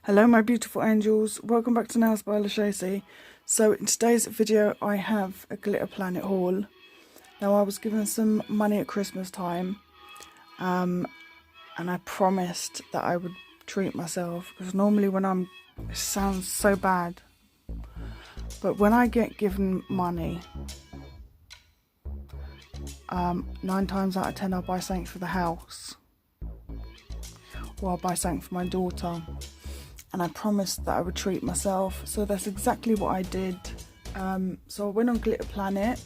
Hello my beautiful angels, welcome back to Nails by LJOLUSESI. So in today's video I have a Glitter Planet haul. Now I was given some money at Christmas time and I promised that I would treat myself, because normally it sounds so bad, but when I get given money, 9 times out of 10 I'll buy something for the house or I'll buy something for my daughter. And I promised that I would treat myself, so that's exactly what I did. So I went on Glitter Planet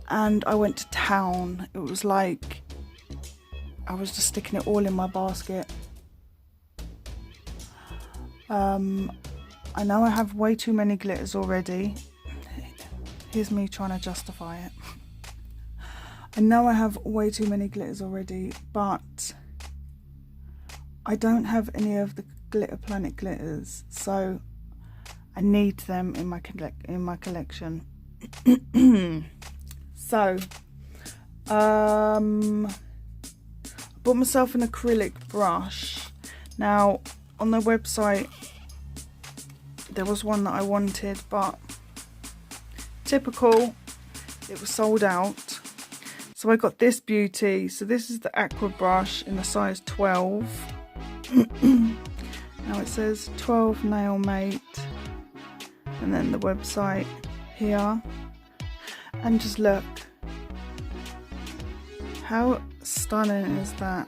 and I went to town. It was like I was just sticking it all in my basket. I know I have way too many glitters already. Here's me trying to justify it. I know I have way too many glitters already, but I don't have any of the Glitter Planet glitters, so I need them in my collection. So I bought myself an acrylic brush. Now on the website there was one that I wanted, but typical, it was sold out. So I got this beauty. So this is the aqua brush in the size 12. Now it says 12 nail mate, and then the website here, and just look how stunning is that.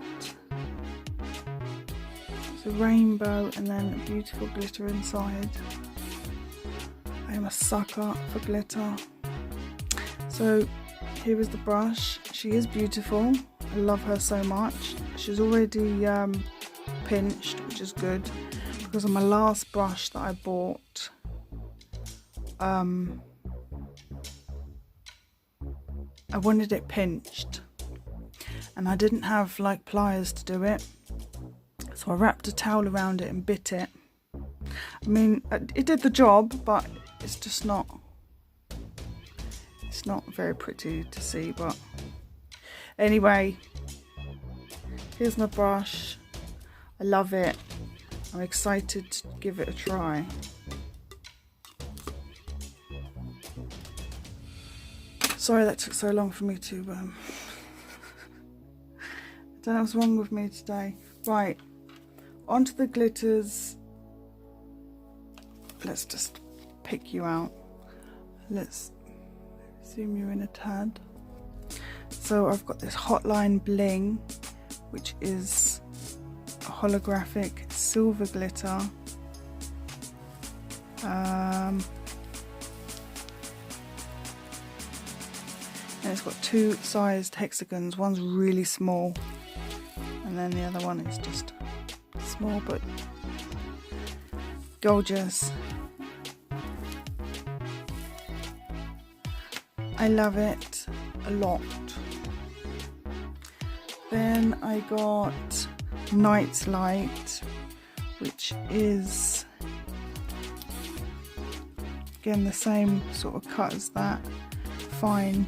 It's a rainbow and then a beautiful glitter inside. I am a sucker for glitter. So here is the brush. She is beautiful. I love her so much. She's already pinched, which is good, because on my last brush that I bought, I wanted it pinched and I didn't have like pliers to do it, so I wrapped a towel around it and bit it. I mean, it did the job, but it's just not, it's not very pretty to see. But anyway, here's my brush. I love it. I'm excited to give it a try. Sorry that took so long for me to I don't know what's wrong with me today. Right, onto the glitters. Let's just pick you out. Let's zoom you in a tad. So I've got this Hotline Bling, which is holographic silver glitter. And it's got 2 sized hexagons. One's really small and then the other one is just small but gorgeous. I love it a lot. Then I got Night's Light, which is again the same sort of cut as that, fine.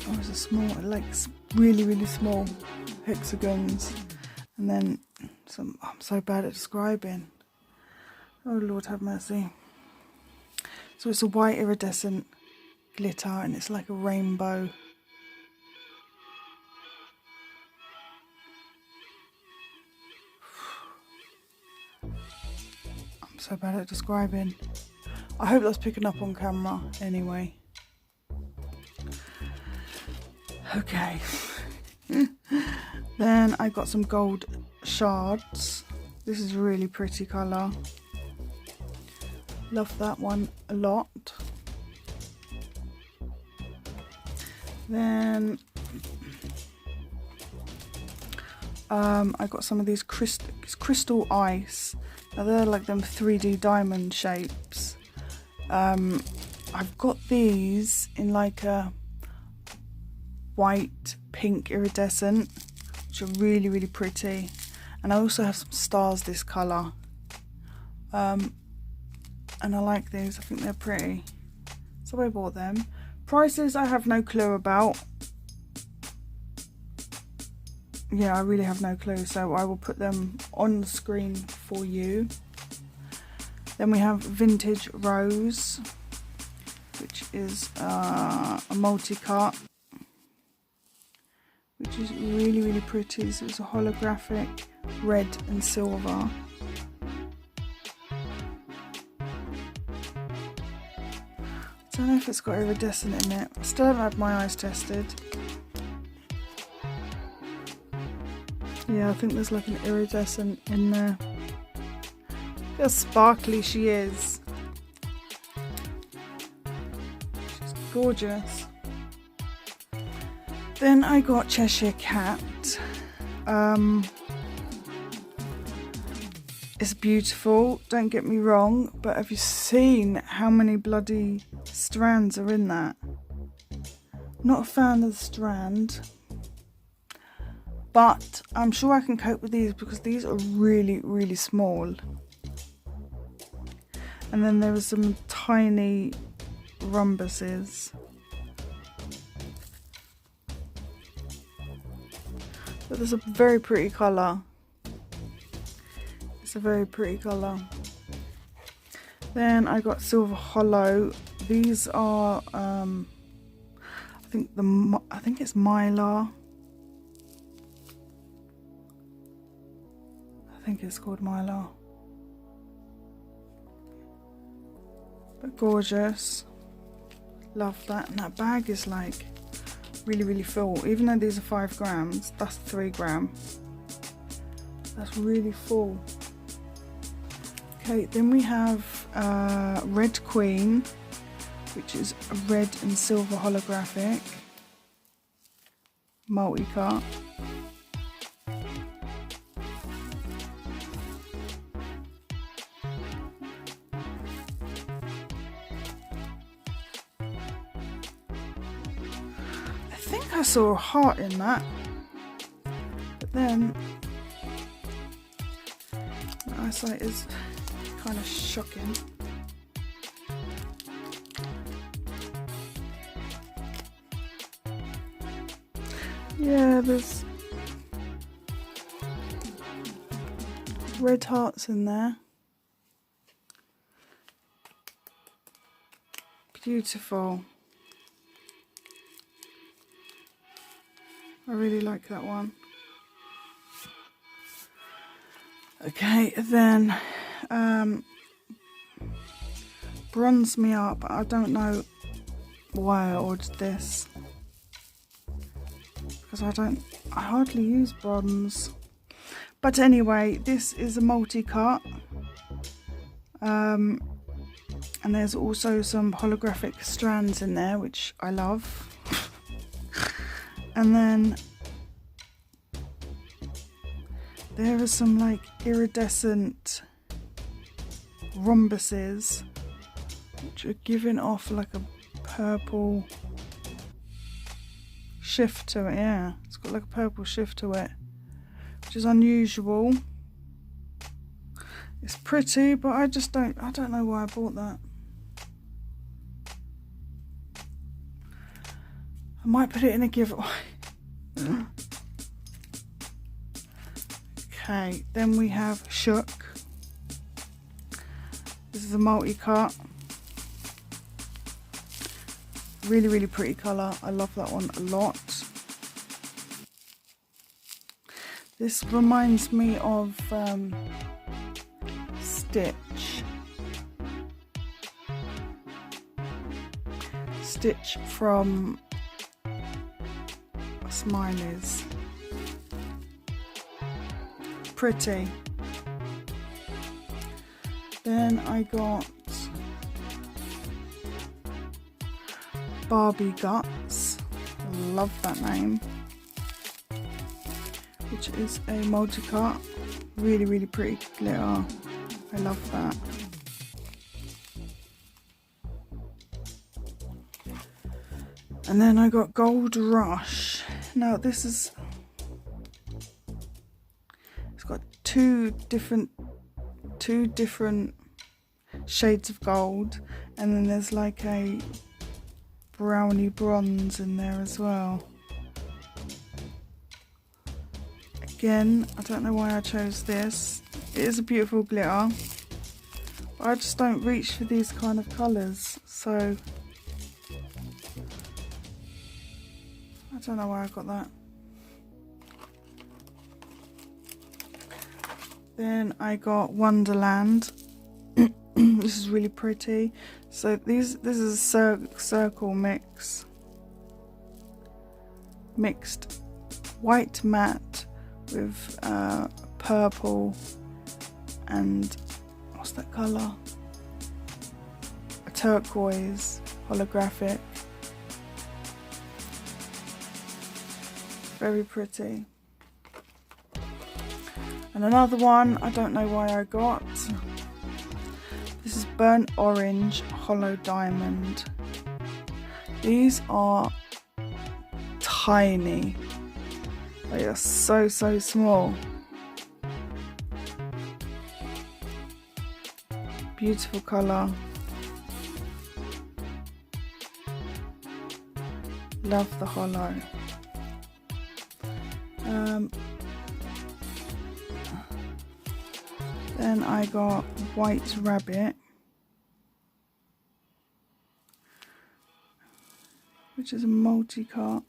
Oh, it's a small, like really small hexagons, and then some. I'm so bad at describing. Oh Lord have mercy. So it's a white iridescent glitter and it's like a rainbow. So bad at describing. I hope that's picking up on camera anyway. Okay. Then I got some gold shards. This is a really pretty colour. Love that one a lot. Then I got some of these crystal ice. Now they're like them 3D diamond shapes. I've got these in like a white pink iridescent, which are really pretty. And I also have some stars this colour. And I like these, I think they're pretty. So I bought them. Prices I have no clue about. yeah, I really have no clue, so I will put them on the screen for you. Then we have Vintage Rose, which is a multi-cut, which is really, really pretty. So it's a holographic red and silver. I don't know if it's got iridescent in it. I still haven't had my eyes tested. Yeah, I think there's like an iridescent in there. Look how sparkly she is. She's gorgeous. Then I got Cheshire Cat. It's beautiful, don't get me wrong, but have you seen how many bloody strands are in that? Not a fan of the strand, but I'm sure I can cope with these because these are really, really small. And then there are some tiny rhombuses. But there's a very pretty colour. It's a very pretty colour. Then I got Silver Hollow. These are, I think it's Mylar. I think it's called Mylar. But gorgeous. Love that. And that bag is like really, really full. Even though these are 5 grams, that's 3 gram. That's really full. Okay, then we have Red Queen, which is a red and silver holographic multi-cut. I think I saw a heart in that, but then my eyesight is kind of shocking. Yeah, there's red hearts in there. Beautiful. I really like that one. Okay, then Bronze Me Up. I don't know why I ordered this because I hardly use bronze. But anyway, this is a multi-cut. And there's also some holographic strands in there, which I love. And then there are some like iridescent rhombuses, which are giving off like a purple shift to it. Yeah, it's got like a purple shift to it, which is unusual. It's pretty, but I don't know why I bought that. I might put it in a giveaway. Okay, then we have Shook. This is a multi-cut. Really, really pretty colour. I love that one a lot. This reminds me of Stitch. Stitch from Smileys. Pretty. Then I got Barbie Guts. Love that name. Which is a multi-cut. Really, really pretty glitter. I love that. And then I got Gold Rush. Now this is, it's got two different shades of gold, and then there's like a brownie bronze in there as well. Again, I don't know why I chose this. It is a beautiful glitter, but I just don't reach for these kind of colours, so I don't know where I got that. Then I got Wonderland. This is really pretty. So this is a circle mix. Mixed white matte with purple and what's that colour? A turquoise holographic. Very pretty. And another one, I don't know why I got. This is burnt orange hollow diamond. These are tiny. They are so small. Beautiful colour. Love the hollow. Then I got White Rabbit, which is a multi-cut.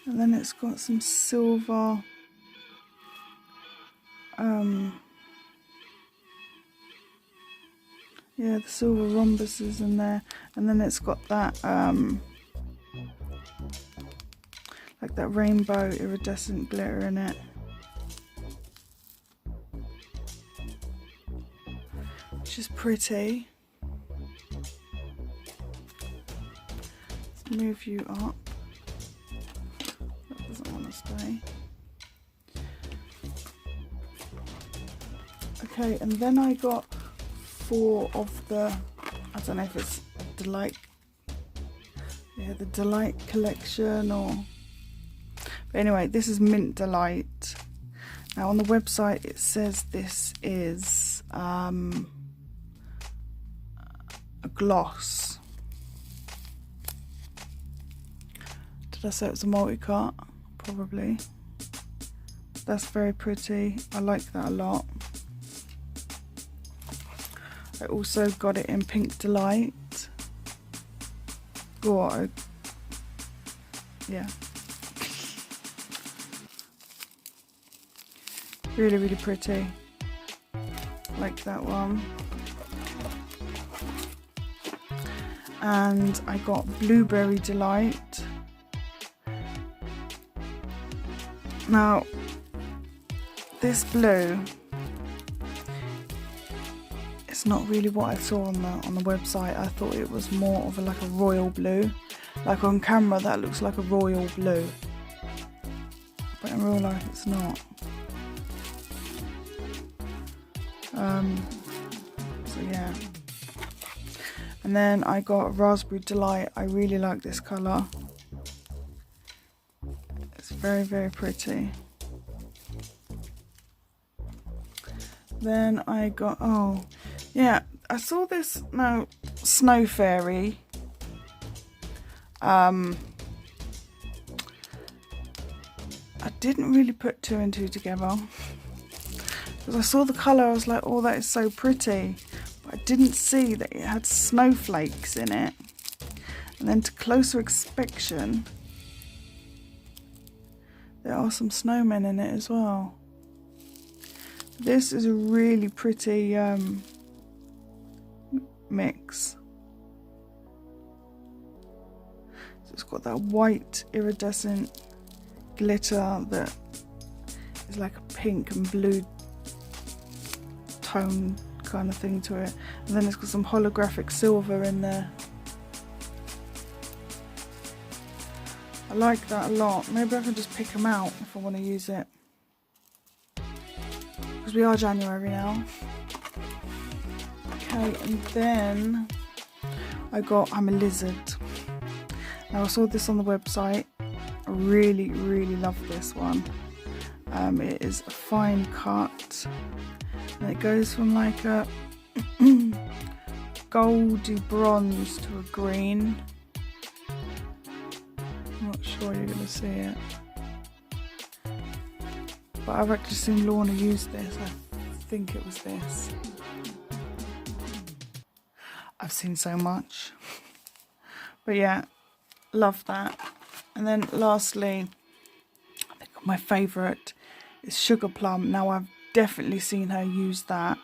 And then it's got some silver yeah, the silver rhombuses in there, and then it's got that like that rainbow iridescent glitter in it, which is pretty. Let's move you up. That doesn't want to stay. Okay, and then I got 4 of the, I don't know if it's Delight, yeah, the Delight collection, or, but anyway, this is Mint Delight. Now on the website it says this is a gloss. Did I say it was a multi-cut? Probably. That's very pretty. I like that a lot. I also got it in Pink Delight. Oh, yeah. Really, really pretty. Like that one. And I got Blueberry Delight. Now, this blue, it's not really what I saw on the website. I thought it was more of like a royal blue. Like on camera that looks like a royal blue, but in real life it's not. So yeah. And then I got Raspberry Delight. I really like this colour. It's very, very pretty. Then I got, oh yeah, I saw this now, Snow Fairy. I didn't really put 2 and 2 together. Because I saw the colour, I was like, oh, that is so pretty. But I didn't see that it had snowflakes in it. And then to closer inspection, there are some snowmen in it as well. This is a really pretty mix. So it's got that white iridescent glitter that is like a pink and blue tone kind of thing to it, and then it's got some holographic silver in there. I like that a lot. Maybe I can just pick them out if I want to use it, because we are January now. Okay, and then I got I'm a Lizard. Now I saw this on the website. I really, really love this one. It is a fine cut, and it goes from like a goldy bronze to a green. I'm not sure you're going to see it. but I've actually seen Lorna use this. I think it was this. I've seen so much. But yeah, love that. And then lastly, I think my favourite is Sugar Plum. Now I've definitely seen her use that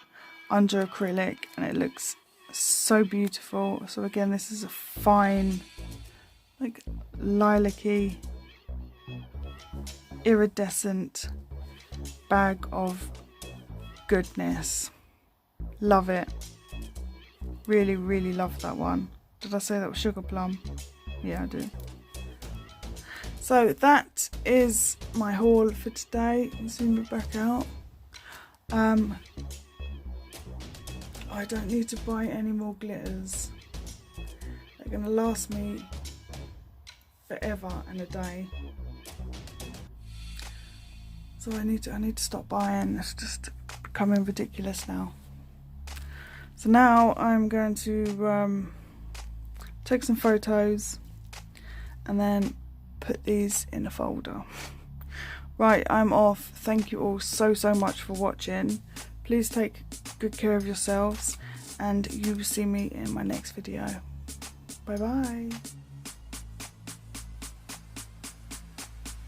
under acrylic and it looks so beautiful. So again, this is a fine, like lilac-y, iridescent bag of goodness. Love it. Really, really love that one. Did I say that was Sugar Plum? Yeah, I do. So that is my haul for today. Zoom it back out. I don't need to buy any more glitters. They're gonna last me forever and a day. So I need to stop buying. It's just becoming ridiculous now. So now I'm going to take some photos and then put these in a folder. Right, I'm off. Thank you all so much for watching. Please take good care of yourselves and you will see me in my next video. Bye bye.